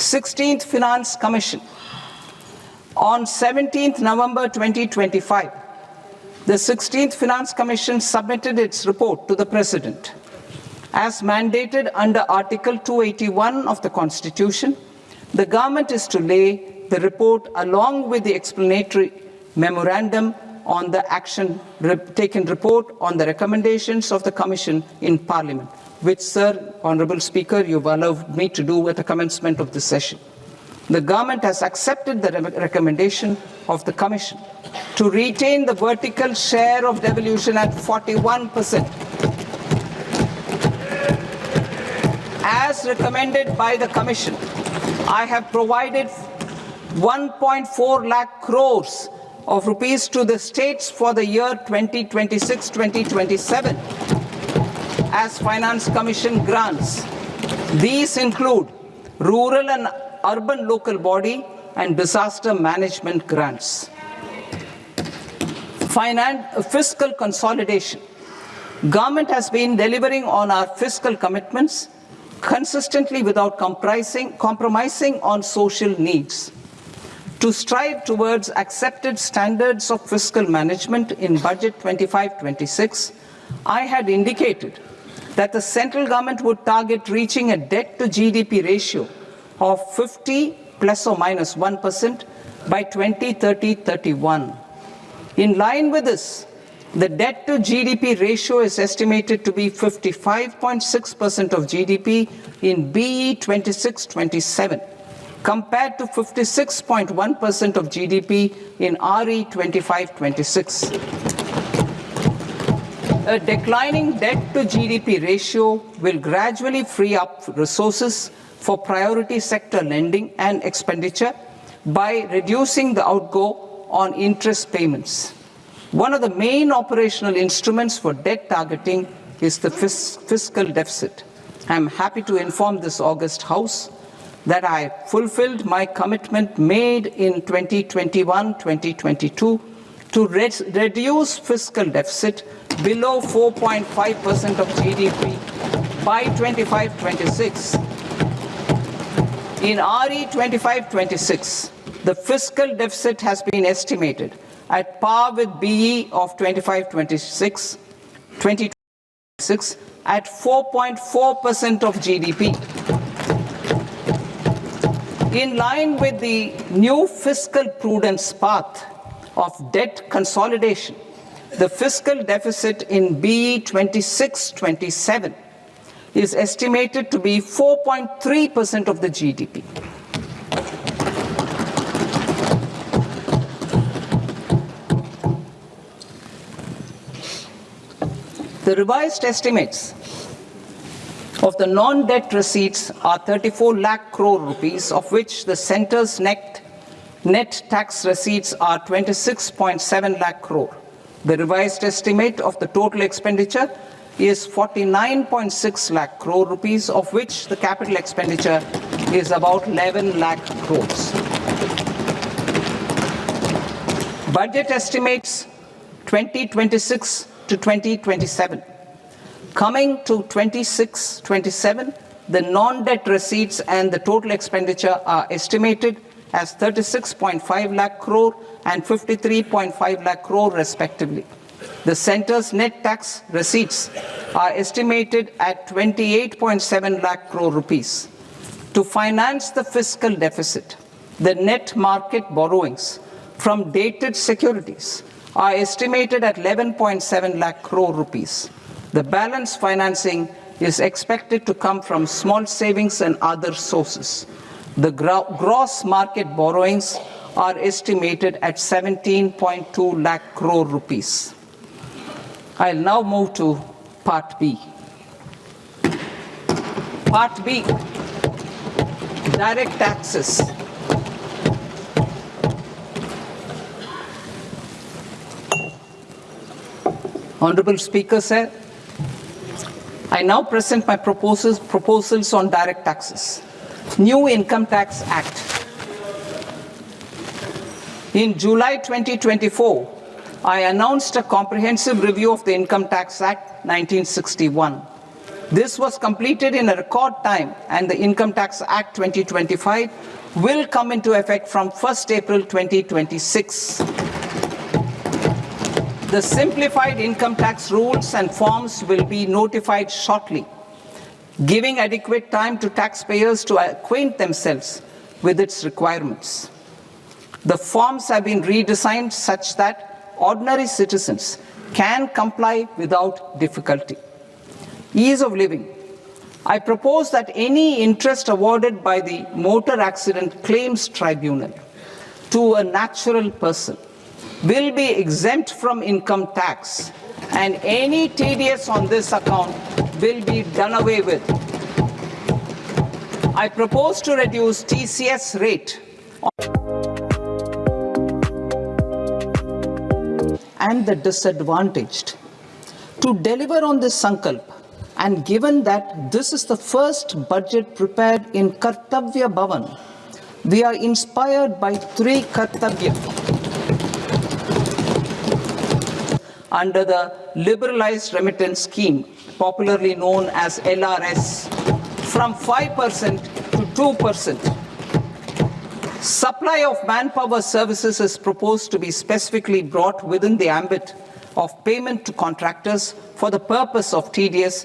16th Finance Commission. On 17th November 2025, the 16th Finance Commission submitted its report to the President. As mandated under Article 281 of the Constitution, the government is to lay the report along with the explanatory memorandum on the action taken report on the recommendations of the Commission in Parliament, which, Sir, Honourable Speaker, you've allowed me to do at the commencement of this session. The government has accepted the recommendation of the Commission to retain the vertical share of devolution at 41%. As recommended by the Commission, I have provided 1.4 lakh crores of rupees to the states for the year 2026-2027 as Finance Commission grants. These include rural and urban local body and disaster management grants. Fiscal consolidation. Government has been delivering on our fiscal commitments consistently without compromising on social needs. To strive towards accepted standards of fiscal management in Budget 25-26, I had indicated that the central government would target reaching a debt to GDP ratio of 50 plus or minus 1% by 2030-31. In line with this, the debt to GDP ratio is estimated to be 55.6% of GDP in BE 26-27, compared to 56.1% of GDP in RE 25-26. A declining debt to GDP ratio will gradually free up resources for priority sector lending and expenditure by reducing the outgo on interest payments. One of the main operational instruments for debt targeting is the fiscal deficit. I am happy to inform this august House that I fulfilled my commitment made in 2021-2022 to reduce fiscal deficit below 4.5% of GDP by 25-26. In RE 25-26, the fiscal deficit has been estimated at par with BE of 2026 at 4.4% of GDP. In line with the new fiscal prudence path of debt consolidation, the fiscal deficit in BE 26-27 is estimated to be 4.3% of the GDP. The revised estimates of the non-debt receipts are 34 lakh crore rupees, of which the centre's net tax receipts are 26.7 lakh crore. The revised estimate of the total expenditure is 49.6 lakh crore rupees, of which the capital expenditure is about 11 lakh crores. Budget estimates 2026 to 2027. Coming to 26-27, the non-debt receipts and the total expenditure are estimated as 36.5 lakh crore and 53.5 lakh crore respectively. The centre's net tax receipts are estimated at 28.7 lakh crore rupees. To finance the fiscal deficit, the net market borrowings from dated securities are estimated at 11.7 lakh crore rupees. The balance financing is expected to come from small savings and other sources. The gross market borrowings are estimated at 17.2 lakh crore rupees. I'll now move to Part B. Part B, direct taxes. Honorable Speaker, sir, I now present my proposals on direct taxes. New Income Tax Act. In July 2024, I announced a comprehensive review of the Income Tax Act 1961. This was completed in a record time, and the Income Tax Act 2025 will come into effect from 1st April 2026. The simplified income tax rules and forms will be notified shortly, giving adequate time to taxpayers to acquaint themselves with its requirements. The forms have been redesigned such that ordinary citizens can comply without difficulty. Ease of living. I propose that any interest awarded by the Motor Accident Claims Tribunal to a natural person will be exempt from income tax, and any TDS on this account will be done away with. I propose to reduce TCS rate and the disadvantaged. To deliver on this sankalp, and given that this is the first budget prepared in Kartavya Bhavan, we are inspired by three Kartavya under the liberalized remittance scheme, popularly known as LRS, from 5% to 2%. Supply of manpower services is proposed to be specifically brought within the ambit of payment to contractors for the purpose of TDS